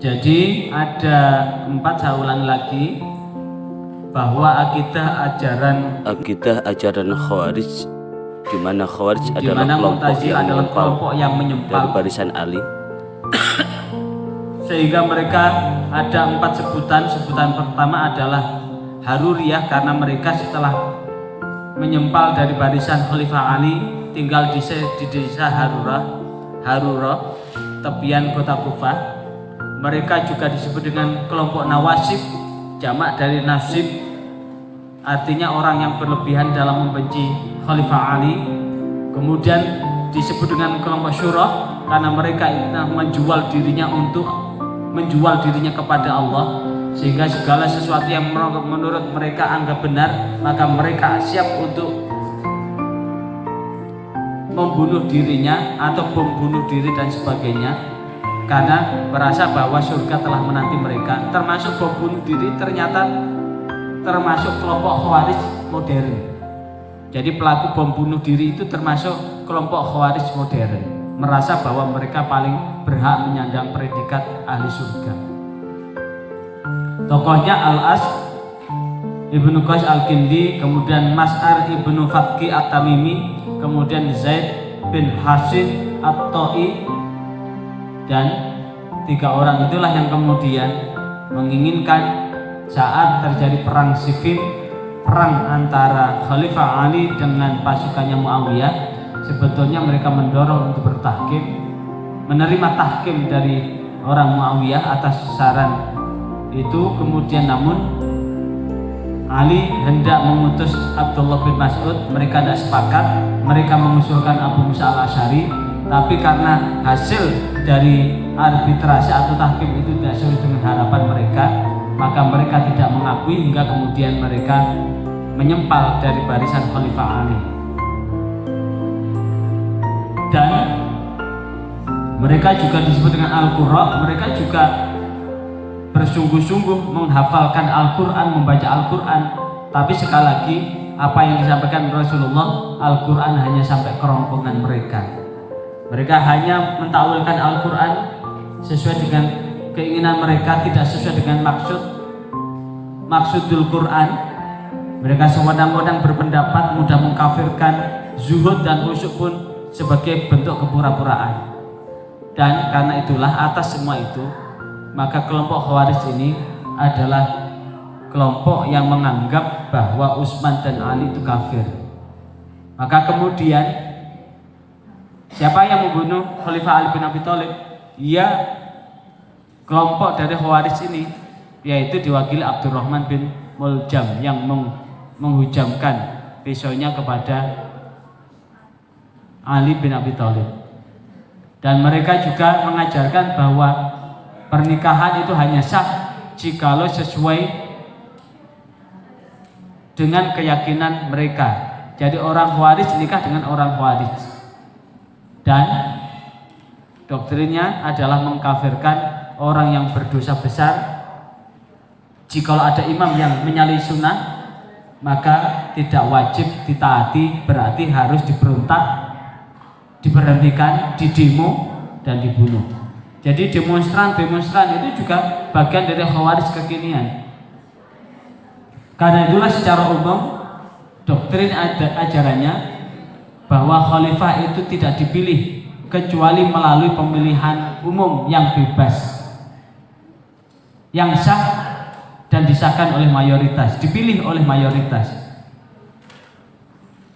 Jadi ada 4, saya ulangi lagi, bahwa akidah ajaran Khawarij, di mana Khawarij adalah kelompok yang menyimpang dari barisan Ali. Sehingga mereka ada 4 sebutan. Sebutan pertama adalah Haruriyah, karena mereka setelah menyempal dari barisan Khalifah Ali tinggal di desa Harurah, tepian kota Kufah. Mereka juga disebut dengan kelompok Nawasib, jamak dari nasib, artinya orang yang berlebihan dalam membenci Khalifah Ali. Kemudian disebut dengan kelompok Syurah, karena mereka menjual dirinya kepada Allah, sehingga segala sesuatu yang menurut mereka anggap benar, maka mereka siap untuk membunuh dirinya atau membunuh diri dan sebagainya, karena merasa bahwa surga telah menanti mereka. Termasuk bom bunuh diri ternyata termasuk kelompok Khawarij modern. Jadi pelaku bom bunuh diri itu termasuk kelompok Khawarij modern, merasa bahwa mereka paling berhak menyandang predikat ahli surga. Tokohnya Al-As Ibnu Qais Al-Kindi, kemudian Mas'ar Ibnu Fatki At-Tamimi, kemudian Zaid bin Hasin At-Ta'i, dan 3 orang itulah yang kemudian menginginkan saat terjadi perang Siffin, perang antara Khalifah Ali dengan pasukannya Muawiyah, sebetulnya mereka mendorong untuk bertahkim, menerima tahkim dari orang Muawiyah atas saran itu. Kemudian namun Ali hendak mengutus Abdullah bin Mas'ud, mereka tidak sepakat, mereka mengusulkan Abu Musa al-Asy'ari, tapi karena hasil dari arbitrase atau tahkim itu tidak sesuai dengan harapan mereka, maka mereka tidak mengakui, hingga kemudian mereka menyempal dari barisan Khalifah Ali. Dan mereka juga disebut dengan Al-Qurra, mereka juga bersungguh-sungguh menghafalkan Al-Quran, membaca Al-Quran, tapi sekali lagi apa yang disampaikan Rasulullah, Al-Quran hanya sampai kerongkongan mereka. Mereka hanya mentakwilkan Al-Quran sesuai dengan keinginan mereka, tidak sesuai dengan maksudul Quran. Mereka sewadang-wadang berpendapat, mudah mengkafirkan, zuhud dan khusyuk pun sebagai bentuk kepura-puraan. Dan karena itulah, atas semua itu, maka kelompok Khawarij ini adalah kelompok yang menganggap bahwa Utsman dan Ali itu kafir. Maka kemudian siapa yang membunuh Khalifah Ali bin Abi Thalib? Ya, kelompok dari Khawarij ini, yaitu diwakili Abdurrahman bin Muljam yang menghujamkan pisaunya kepada Ali bin Abi Thalib. Dan mereka juga mengajarkan bahwa pernikahan itu hanya sah jikalau sesuai dengan keyakinan mereka. Jadi orang Khawarij nikah dengan orang Khawarij, dan doktrinnya adalah mengkafirkan orang yang berdosa besar. Jikalau ada imam yang menyalahi sunnah, maka tidak wajib ditaati, berarti harus diberontak, diberhentikan, didemo, dan dibunuh. Jadi demonstran itu juga bagian dari Khawarij kekinian. Karena itulah secara umum doktrin ajarannya bahwa khalifah itu tidak dipilih kecuali melalui pemilihan umum yang bebas, yang sah dan disahkan oleh mayoritas, dipilih oleh mayoritas.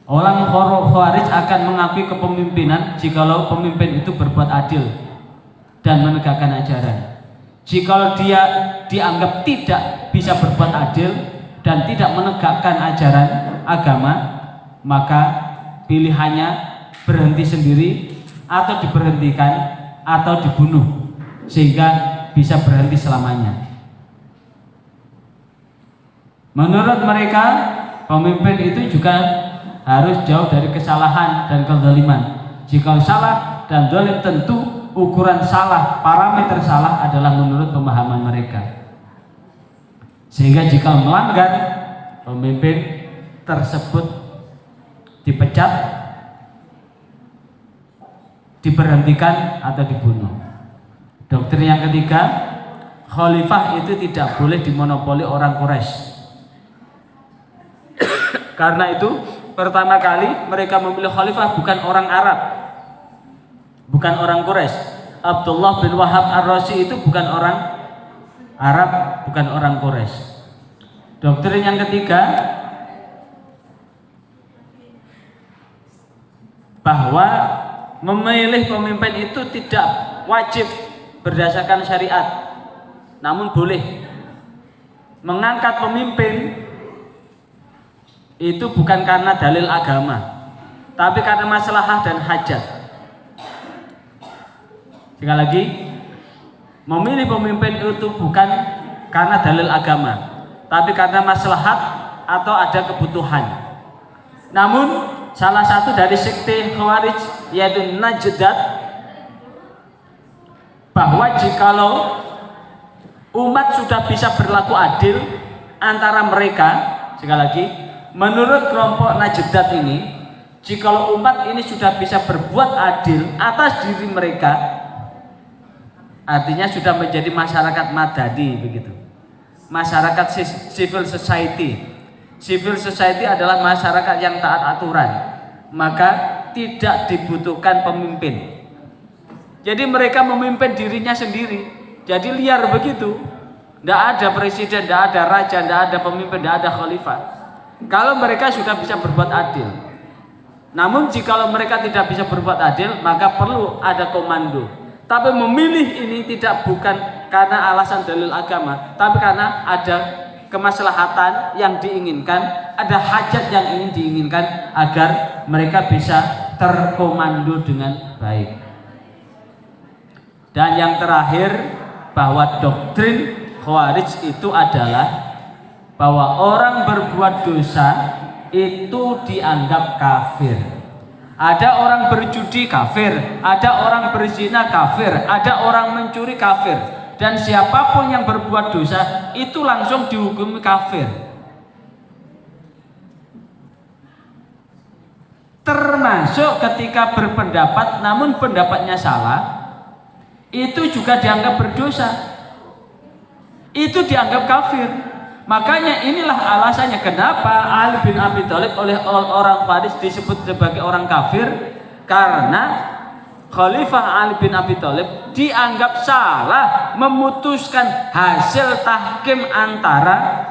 Orang Khawarij akan mengakui kepemimpinan jikalau pemimpin itu berbuat adil dan menegakkan ajaran. Jikalau dia dianggap tidak bisa berbuat adil dan tidak menegakkan ajaran agama, maka pilihannya berhenti sendiri, atau diberhentikan, atau dibunuh, sehingga bisa berhenti selamanya. Menurut mereka, pemimpin itu juga harus jauh dari kesalahan dan kezaliman. Jika salah dan zalim, tentu ukuran salah, parameter salah adalah menurut pemahaman mereka. Sehingga jika melanggar, pemimpin tersebut dipecat, diberhentikan, atau dibunuh. Doktrin yang ketiga khalifah itu tidak boleh dimonopoli orang Quraisy. Karena itu pertama kali mereka memilih khalifah bukan orang Arab, bukan orang Quraisy. Abdullah bin Wahab Ar-Razi itu bukan orang Arab, bukan orang Quraisy. Doktrin yang ketiga, bahwa memilih pemimpin itu tidak wajib berdasarkan syariat, namun boleh mengangkat pemimpin itu bukan karena dalil agama, tapi karena maslahah dan hajat. Sekali lagi, memilih pemimpin itu bukan karena dalil agama, tapi karena maslahat atau ada kebutuhan. Namun salah satu dari sekte Khawarij yaitu Najdat, bahwa jikalau umat sudah bisa berlaku adil antara mereka, sekali lagi, menurut kelompok Najdat ini, jikalau umat ini sudah bisa berbuat adil atas diri mereka, artinya sudah menjadi masyarakat madani begitu. Masyarakat civil society. Civil society adalah masyarakat yang taat aturan, maka tidak dibutuhkan pemimpin. Jadi mereka memimpin dirinya sendiri, jadi liar begitu. Tidak ada presiden, tidak ada raja, tidak ada pemimpin, tidak ada khalifah. Kalau mereka sudah bisa berbuat adil. Namun jikalau mereka tidak bisa berbuat adil, maka perlu ada komando. Tapi memilih ini tidak bukan karena alasan dalil agama, tapi karena ada kemaslahatan yang diinginkan, ada hajat yang ingin diinginkan agar mereka bisa terkomando dengan baik. Dan yang terakhir, bahwa doktrin Khawarij itu adalah bahwa orang berbuat dosa itu dianggap kafir. Ada orang berjudi kafir, ada orang berzina kafir, ada orang mencuri kafir, dan siapapun yang berbuat dosa itu langsung dihukumi kafir. Termasuk ketika berpendapat namun pendapatnya salah, itu juga dianggap berdosa, itu dianggap kafir. Makanya inilah alasannya kenapa Ali bin Abi Thalib oleh orang Khawarij disebut sebagai orang kafir, karena Khalifah Ali bin Abi Thalib dianggap salah memutuskan hasil tahkim antara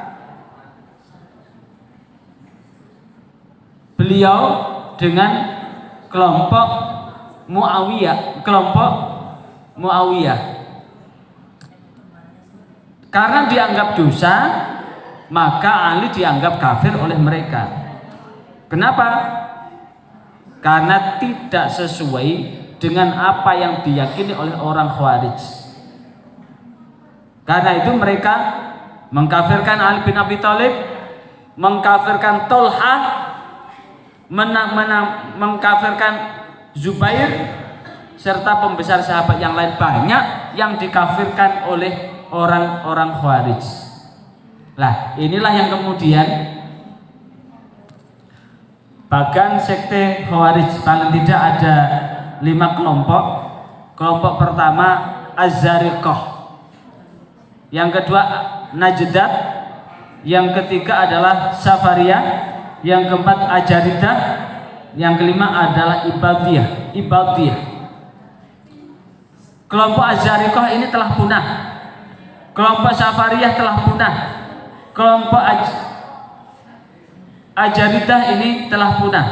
beliau dengan kelompok Muawiyah, Karena dianggap dosa, maka Ali dianggap kafir oleh mereka. Kenapa? Karena tidak sesuai dengan apa yang diyakini oleh orang Khawarij. Karena itu mereka mengkafirkan Ali bin Abi Thalib, mengkafirkan Tolhah, mengkafirkan Zubair, serta pembesar sahabat yang lain banyak yang dikafirkan oleh orang-orang Khawarij. Lah, inilah yang kemudian bahkan sekte Khawarij paling tidak ada 5 kelompok. Kelompok pertama Az-Zariqah, yang kedua Najdat, yang ketiga adalah Safariyah, yang keempat Ajaridah, yang kelima adalah Ibadiyah. Kelompok Az-Zariqah ini telah punah, kelompok Safariyah telah punah, kelompok Ajaridah ini telah punah.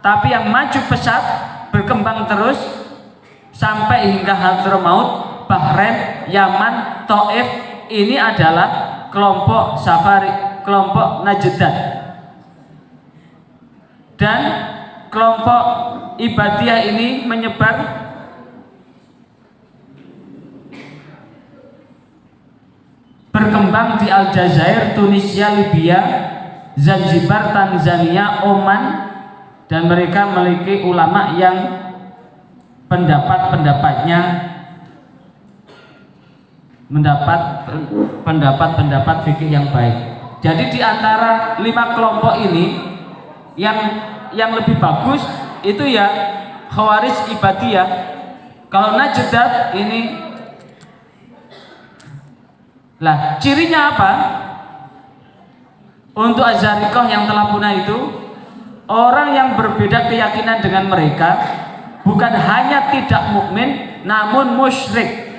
Tapi yang maju pesat, berkembang terus sampai hingga Hadramaut, Bahrain, Yaman, Taif, ini adalah kelompok kelompok Najdat. Dan kelompok Ibadiyah ini menyebar berkembang di Aljazair, Tunisia, Libya, Zanzibar, Tanzania, Oman, dan mereka memiliki ulama yang pendapat-pendapatnya mendapat pendapat fikih yang baik. Jadi di antara 5 kelompok ini yang lebih bagus itu ya Khawarij Ibadiyah. Kalau Najdat ini Lah, cirinya apa? Untuk Az-Zariqah yang telah punah itu, orang yang berbeda keyakinan dengan mereka bukan hanya tidak mukmin, namun musyrik.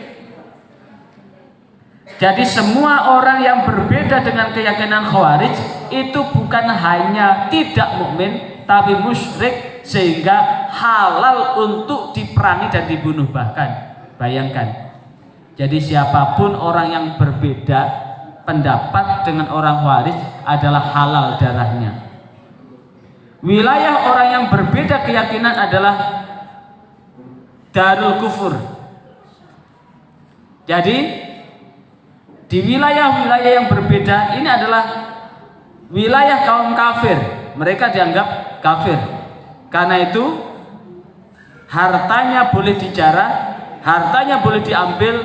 Jadi semua orang yang berbeda dengan keyakinan Khawarij itu bukan hanya tidak mukmin, tapi musyrik, sehingga halal untuk diperangi dan dibunuh. Bahkan bayangkan, jadi siapapun orang yang berbeda pendapat dengan orang Khawarij adalah halal darahnya. Wilayah orang yang berbeda keyakinan adalah Darul Kufur. Jadi di wilayah-wilayah yang berbeda ini adalah wilayah kaum kafir. Mereka dianggap kafir. Karena itu hartanya boleh dijarah, hartanya boleh diambil,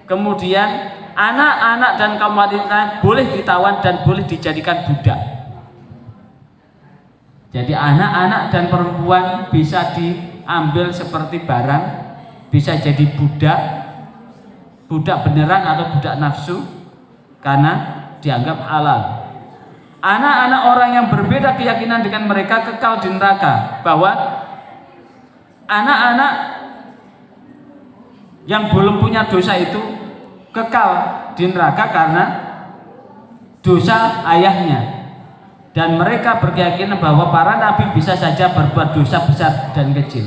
kemudian anak-anak dan kaum wanita boleh ditawan dan boleh dijadikan budak. Jadi anak-anak dan perempuan bisa diambil seperti barang, bisa jadi budak beneran atau budak nafsu, karena dianggap halal. Anak-anak orang yang berbeda keyakinan dengan mereka kekal di neraka, bahwa anak-anak yang belum punya dosa itu kekal di neraka karena dosa ayahnya. Dan mereka berkeyakinan bahwa para nabi bisa saja berbuat dosa besar dan kecil.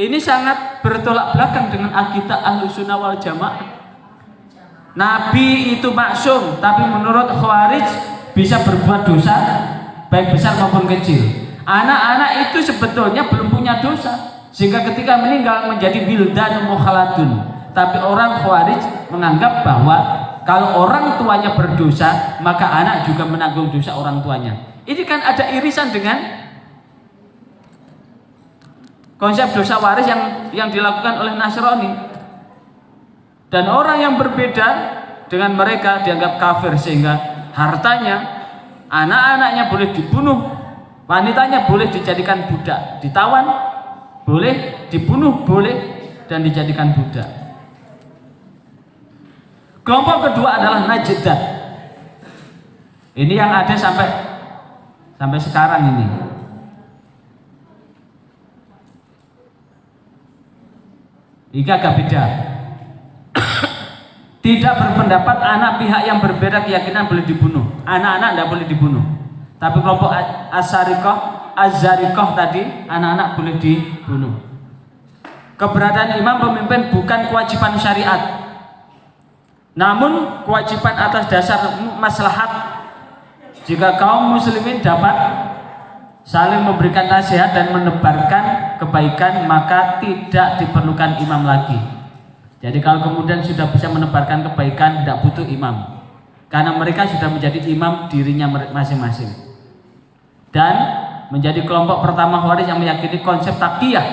Ini sangat bertolak belakang dengan akidah Ahlussunnah wal Jamaah. Nabi itu maksum, tapi menurut Khawarij bisa berbuat dosa baik besar maupun kecil. Anak-anak itu sebetulnya belum punya dosa, sehingga ketika meninggal menjadi wildan mukhaladun. Tapi orang Khawarij menganggap bahwa kalau orang tuanya berdosa, maka anak juga menanggung dosa orang tuanya. Ini kan ada irisan dengan konsep dosa waris yang dilakukan oleh Nasrani. Dan orang yang berbeda dengan mereka dianggap kafir, sehingga hartanya, anak-anaknya boleh dibunuh, wanitanya boleh dijadikan budak, ditawan boleh, dibunuh boleh, dan dijadikan budak. Kelompok kedua adalah Najdah. Ini yang ada sampai sekarang ini. Ini agak beda. Tidak berpendapat anak pihak yang berbeda keyakinan boleh dibunuh. Anak-anak tidak boleh dibunuh. Tapi kelompok Az-Zariqah tadi, anak-anak boleh dibunuh. Keberadaan imam pemimpin bukan kewajiban syariat, namun kewajiban atas dasar maslahat. Jika kaum muslimin dapat saling memberikan nasihat dan menebarkan kebaikan, maka tidak diperlukan imam lagi. Jadi kalau kemudian sudah bisa menebarkan kebaikan, tidak butuh imam, karena mereka sudah menjadi imam dirinya masing-masing. Dan menjadi kelompok pertama Khawarij yang meyakini konsep taqiyah,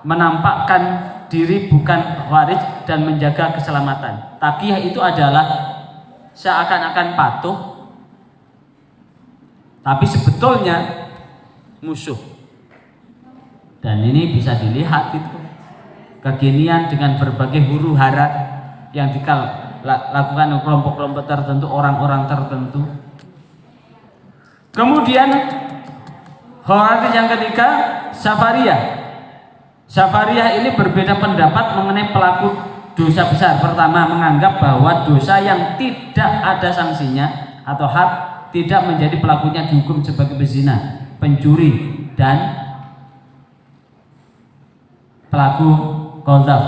menampakkan diri bukan Khawarij dan menjaga keselamatan. Taqiyah itu adalah seakan-akan patuh, tapi sebetulnya musuh. Dan ini bisa dilihat itu kekinian dengan berbagai huru hara yang dilakukan oleh kelompok-kelompok tertentu, orang-orang tertentu. Kemudian Khawarij yang ketiga, Safariyah. Safariyah ini berbeda pendapat mengenai pelaku dosa besar. Pertama, menganggap bahwa dosa yang tidak ada sanksinya atau had tidak menjadi pelakunya dihukum sebagai pezina, pencuri, dan pelaku qadzaf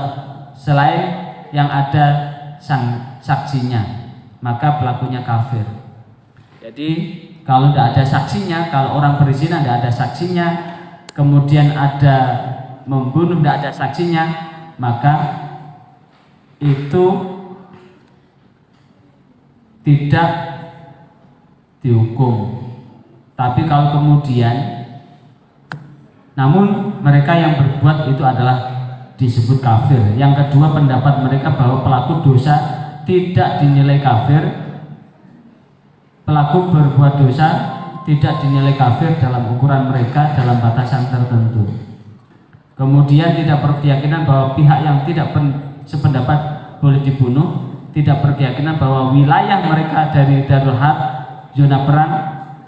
selain yang ada saksinya, maka pelakunya kafir. Jadi kalau tidak ada saksinya, kalau orang berzina tidak ada saksinya, kemudian ada membunuh tidak ada saksinya, maka itu tidak dihukum. Tapi kalau kemudian namun mereka yang berbuat itu adalah disebut kafir. Yang kedua, pendapat mereka bahwa pelaku dosa tidak dinilai kafir. Pelaku berbuat dosa tidak dinilai kafir dalam ukuran mereka dalam batasan tertentu. Kemudian tidak berkeyakinan bahwa pihak yang tidak sependapat boleh dibunuh, tidak berkeyakinan bahwa wilayah mereka dari Darul Harb, zona perang,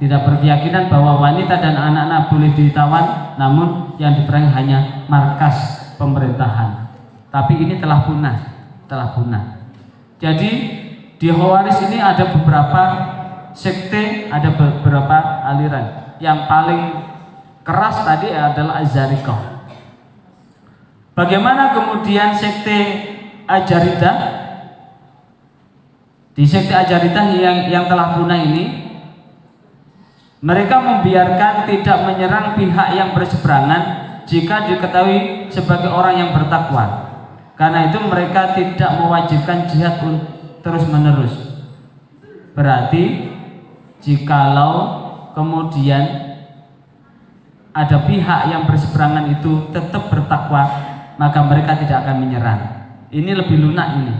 tidak berkeyakinan bahwa wanita dan anak-anak boleh ditawan, namun yang diperangi hanya markas pemerintahan. Tapi ini telah punah. Jadi di Khawarij ini ada beberapa sekte, ada beberapa aliran. Yang paling keras tadi adalah Az-Zariqah. Bagaimana kemudian sekte Ajarida? Di sekte Ajarida yang telah punah ini, mereka membiarkan tidak menyerang pihak yang berseberangan jika diketahui sebagai orang yang bertakwa. Karena itu mereka tidak mewajibkan jihad terus menerus. Berarti jikalau kemudian ada pihak yang berseberangan itu tetap bertakwa, maka mereka tidak akan menyerang. Ini lebih lunak ini.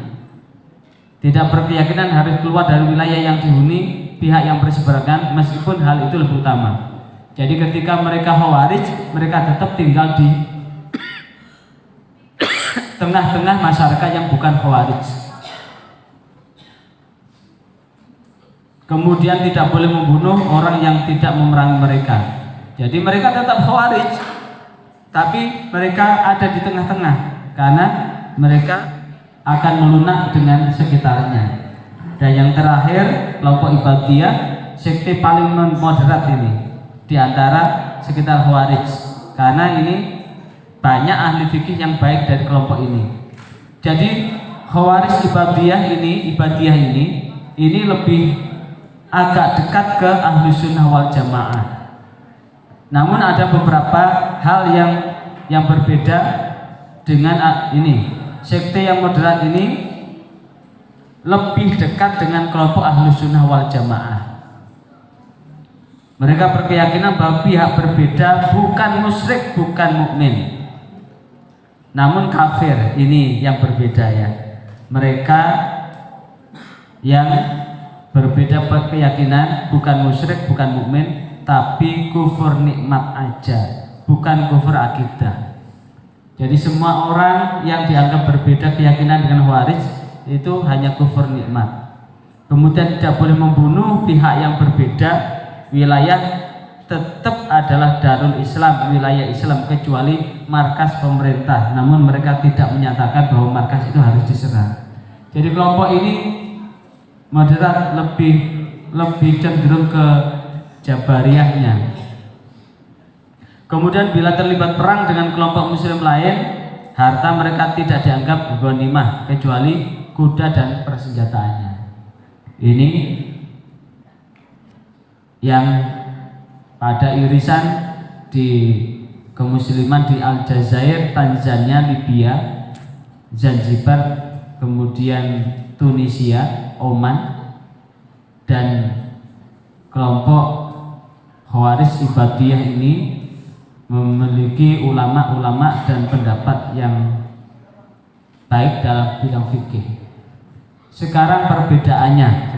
Tidak berkeyakinan harus keluar dari wilayah yang dihuni pihak yang berseberangan, meskipun hal itu lebih utama. Jadi ketika mereka Khawarij, mereka tetap tinggal di tengah-tengah masyarakat yang bukan Khawarij. Kemudian tidak boleh membunuh orang yang tidak memerangi mereka. Jadi mereka tetap Khawarij, tapi mereka ada di tengah-tengah karena mereka akan melunak dengan sekitarnya. Dan yang terakhir, kelompok Ibadiyah, sekte paling moderat ini di antara sekitar Khawarij, karena ini banyak ahli fikih yang baik dari kelompok ini. Jadi Khawarij Ibadiyah ini lebih agak dekat ke Ahlu Sunnah wal Jamaah. Namun ada beberapa hal yang berbeda dengan ini. Sekte yang moderat ini lebih dekat dengan kelompok Ahlu Sunnah wal Jamaah. Mereka berkeyakinan bahwa pihak berbeda bukan musyrik, bukan mukmin, namun kafir. Ini yang berbeda ya. Mereka yang berbeda keyakinan bukan musyrik, bukan mukmin, tapi kufur nikmat aja, bukan kufur akidah. Jadi semua orang yang dianggap berbeda keyakinan dengan Khawarij itu hanya kufur nikmat. Kemudian tidak boleh membunuh pihak yang berbeda. Wilayah tetap adalah Darul Islam, wilayah Islam, kecuali markas pemerintah. Namun mereka tidak menyatakan bahwa markas itu harus diserang. Jadi kelompok ini moderat, lebih cenderung ke Jabariyahnya. Kemudian bila terlibat perang dengan kelompok muslim lain, harta mereka tidak dianggap ghanimah kecuali kuda dan persenjataannya. Ini yang pada irisan di kemusliman di Aljazair, Tanzania, Libya, Zanzibar, kemudian Tunisia, Oman, dan kelompok Khawarij Ibadiyah ini memiliki ulama-ulama dan pendapat yang baik dalam bidang fikih. Sekarang perbedaannya,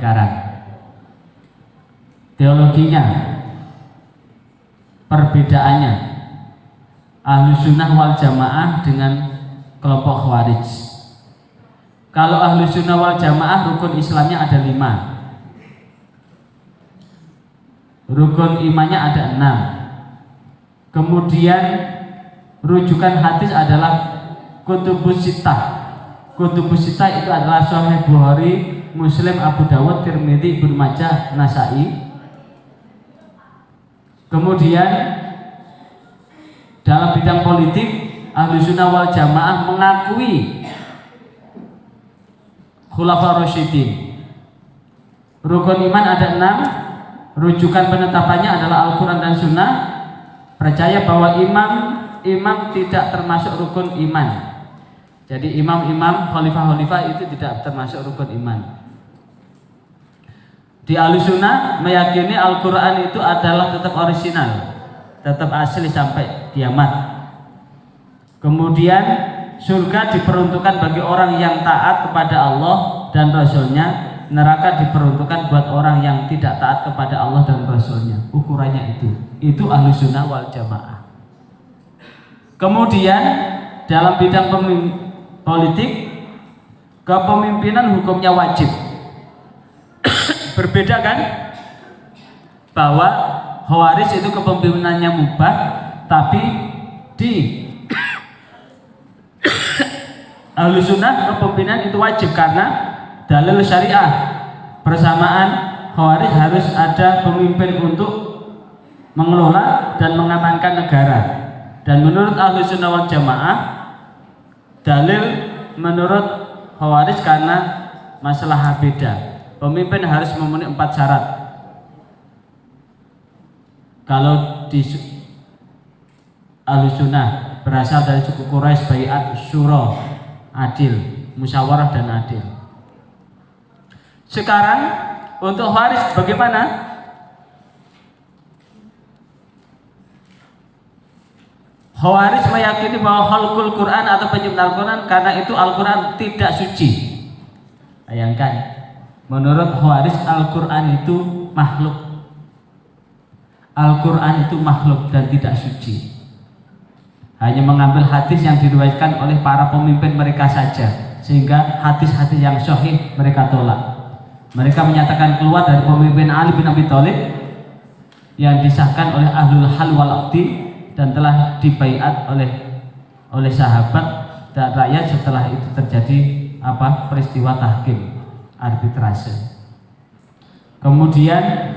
teologinya, perbedaannya Ahlu Sunnah wal Jamaah dengan kelompok Khawarij. Kalau Ahlu Sunnah wal Jamaah rukun Islamnya ada 5, rukun imannya ada 6. Kemudian rujukan hadis adalah Kutubus Sittah. Kutubus Sittah itu adalah Sahih Bukhari, Muslim, Abu Dawud, Tirmidzi, Ibnu Majah, Nasa'i. Kemudian dalam bidang politik, Ahlu Sunnah wal Jamaah mengakui Khulafaur Rasyidin. Rukun iman ada 6. Rujukan penetapannya adalah Al-Quran dan Sunnah. Percaya bahwa imam tidak termasuk rukun iman. Jadi imam-imam, khalifah-khalifah itu tidak termasuk rukun iman. Di Ahlussunnah meyakini Al-Quran itu adalah tetap orisinal, tetap asli sampai kiamat. Kemudian surga diperuntukkan bagi orang yang taat kepada Allah dan Rasulnya. Neraka diperuntukkan buat orang yang tidak taat kepada Allah dan Rasulnya. Ukurannya itu Ahlussunnah wal Jamaah. Kemudian dalam bidang politik, kepemimpinan hukumnya wajib. Berbeda kan? Bahwa Khawarij itu kepemimpinannya mubah, tapi di Ahlus Sunnah kepemimpinan itu wajib karena dalil syariah. Bersamaan Khawarij harus ada pemimpin untuk mengelola dan mengamankan negara. Dan menurut Ahlus Sunnah wal Jamaah, dalil menurut Khawarij karena masalah beda. Pemimpin harus memenuhi 4 syarat. Kalau di Ahlus Sunnah berasal dari suku Quraisy, baiat, syura, adil, musyawarah dan adil. Sekarang untuk Khawarij bagaimana? Khawarij meyakini bahwa khalqul Quran atau penciptaan Al-Quran karena itu Al-Quran tidak suci. Bayangkan, menurut Khawarij Al-Quran itu makhluk. Al-Quran itu makhluk dan tidak suci. Hanya mengambil hadis yang diriwayatkan oleh para pemimpin mereka saja, sehingga hadis-hadis yang sahih mereka tolak. Mereka menyatakan keluar dari pemimpin Ali bin Abi Thalib yang disahkan oleh Ahlul Hal wal Aqdi dan telah dibaiat oleh sahabat dan rakyat setelah itu terjadi peristiwa tahkim, arbitrase. Kemudian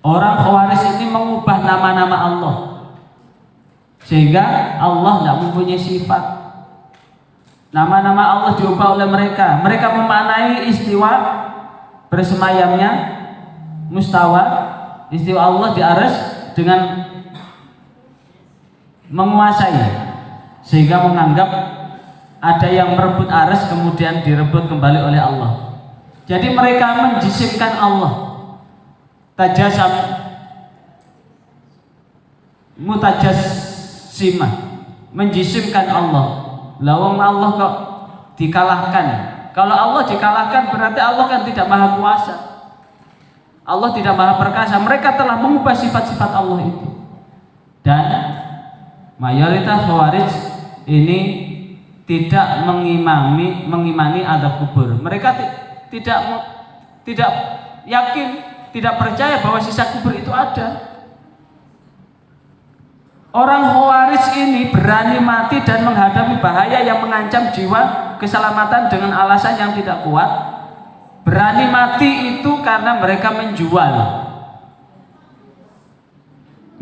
orang Khawarij ini mengubah nama-nama Allah sehingga Allah tidak mempunyai sifat. Nama-nama Allah diubah oleh mereka. Mereka memaknai istiwa bersemayamnya mustawa, istiwa Allah di arsy dengan menguasai, sehingga menganggap ada yang merebut arsy kemudian direbut kembali oleh Allah. Jadi mereka menjisimkan Allah. Tajasam, mutajassimah, menjisimkan Allah. Lawang Allah kok dikalahkan. Kalau Allah dikalahkan berarti Allah kan tidak maha kuasa, Allah tidak maha perkasa. Mereka telah mengubah sifat-sifat Allah itu. Dan mayoritas Khawarij ini tidak mengimani azab kubur. Mereka tidak yakin, tidak percaya bahwa sisa kubur itu ada. Orang Khawarij ini berani mati dan menghadapi bahaya yang mengancam jiwa keselamatan dengan alasan yang tidak kuat. Berani mati itu karena mereka menjual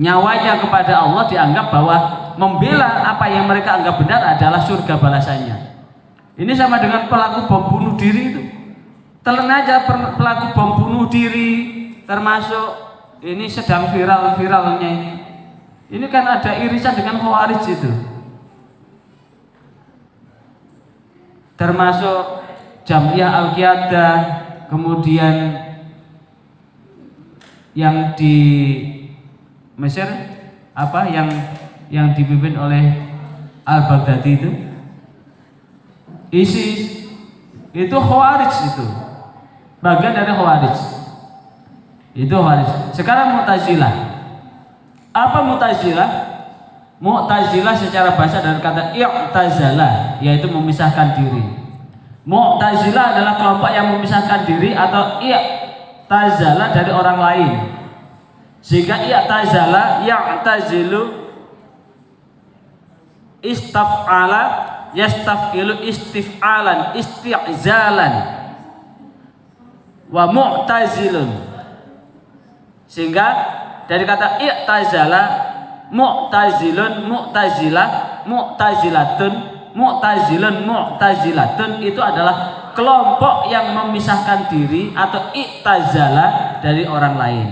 nyawanya kepada Allah, dianggap bahwa membela apa yang mereka anggap benar adalah surga balasannya. Ini sama dengan pelaku bom bunuh diri itu. Telan aja pelaku bom bunuh diri, termasuk ini sedang viral-viralnya ini. Ini kan ada irisan dengan Khawarij itu. Termasuk Jam'iyah Al-Qiyadah, kemudian yang di Mesir yang dipimpin oleh Al-Baghdadi itu, ISIS itu Khawarij itu. Bagian dari Khawarij. Itu Khawarij. Sekarang Mu'tazilah. Apa Mu'tazilah? Mu'tazilah secara bahasa dari kata i'tazala, yaitu memisahkan diri. Mu'tazilah adalah kelompok yang memisahkan diri atau i'tazala dari orang lain. Sehingga i'tazala ya'tazilu istaf'ala yastaf'ilu istif'alan isti'zalan wa mu'tazilun. Sehingga dari kata i'tazala, mu'tazilun, mu'tazilah, mu'tazilatun, mu'tazilun, mu'tazilatun itu adalah kelompok yang memisahkan diri atau i'tazala dari orang lain.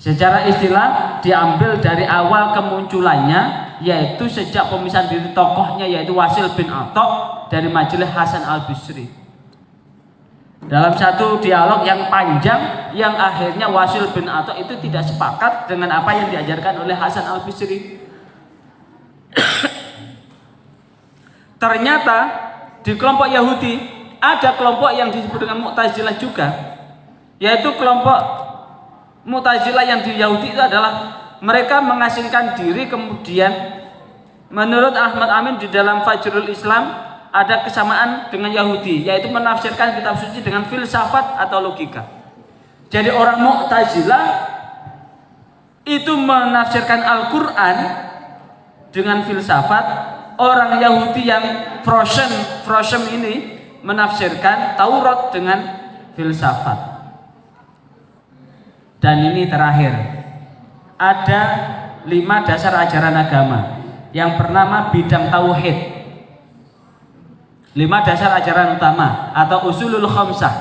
Secara istilah diambil dari awal kemunculannya, yaitu sejak pemisahan diri tokohnya yaitu Wasil bin Atha dari Majelis Hasan Al-Bisri. Dalam satu dialog yang panjang, yang akhirnya Wasil bin Atha itu tidak sepakat dengan apa yang diajarkan oleh Hasan Al-Bisri. Ternyata di kelompok Yahudi ada kelompok yang disebut dengan Mu'tazilah juga, yaitu kelompok Mu'tazilah yang di Yahudi itu adalah mereka mengasingkan diri kemudian Menurut Ahmad Amin di dalam Fajrul Islam ada kesamaan dengan Yahudi, yaitu menafsirkan kitab suci dengan filsafat atau logika. Jadi orang Mu'tazilah itu menafsirkan Al-Quran dengan filsafat, orang Yahudi yang frozen ini menafsirkan Taurat dengan filsafat. Dan ini terakhir, ada 5 dasar ajaran agama yang bernama bidang tauhid. 5 dasar ajaran utama atau usulul khamsah.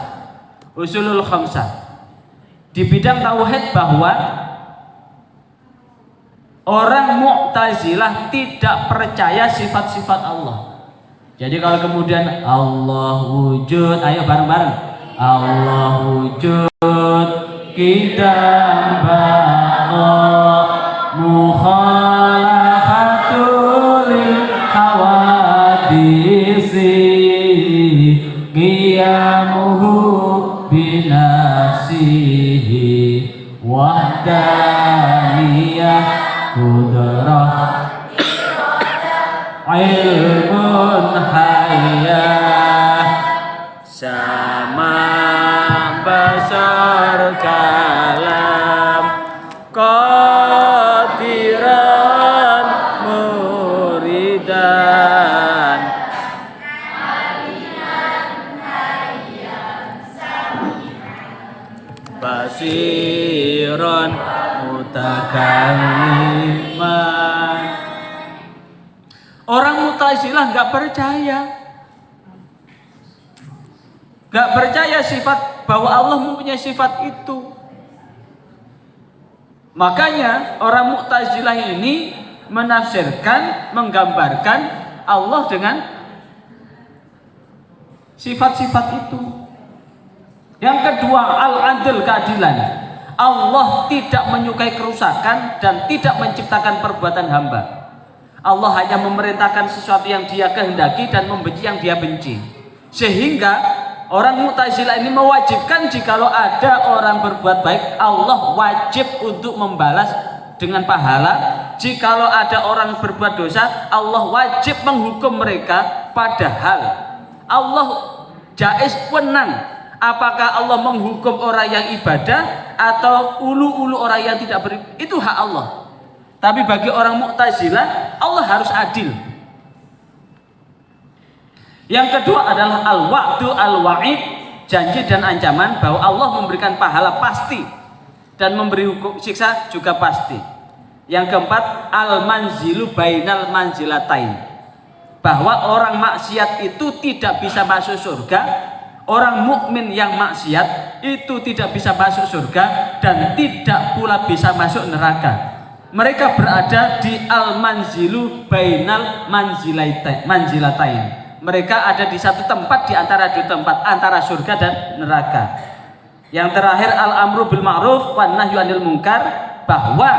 Usulul khamsah. Di bidang tauhid bahwa orang Mu'tazilah tidak percaya sifat-sifat Allah. Jadi kalau kemudian Allah wujud, ayo bareng-bareng. Allah wujud, kita baqa mukhalafatul hawadisi qiyamuhu binafsihi wahdaniyah kudrah ilmun hayah sama basar kalam qadiran muridan basiran mutakalliman. Orang Mu'tazilah nggak percaya sifat bahwa Allah mempunyai sifat itu. Makanya orang Mu'tazilah ini menafsirkan, menggambarkan Allah dengan sifat-sifat itu. Yang kedua, al-adl, keadilan. Allah tidak menyukai kerusakan dan tidak menciptakan perbuatan hamba. Allah hanya memerintahkan sesuatu yang Dia kehendaki dan membenci yang Dia benci. Sehingga orang Mu'tazilah ini mewajibkan jikalau ada orang berbuat baik, Allah wajib untuk membalas dengan pahala. Jikalau ada orang berbuat dosa, Allah wajib menghukum mereka. Padahal Allah jaiz, wenang, apakah Allah menghukum orang yang ibadah atau ulu-ulu orang yang tidak beribadah, itu hak Allah. Tapi bagi orang Mu'tazilah, Allah harus adil. Yang kedua adalah al-wa'du al-wa'id, janji dan ancaman bahwa Allah memberikan pahala pasti dan memberi hukum siksa juga pasti. Yang keempat, al-manzilu bainal manzilatain, bahwa orang maksiat itu tidak bisa masuk surga, orang mukmin yang maksiat itu tidak bisa masuk surga dan tidak pula bisa masuk neraka. Mereka berada di al-manzilu bainal manzilatain. Mereka ada di satu tempat di antara dua tempat, antara surga dan neraka. Yang terakhir, al-amru bil ma'ruf wan nahyu anil munkar, bahwa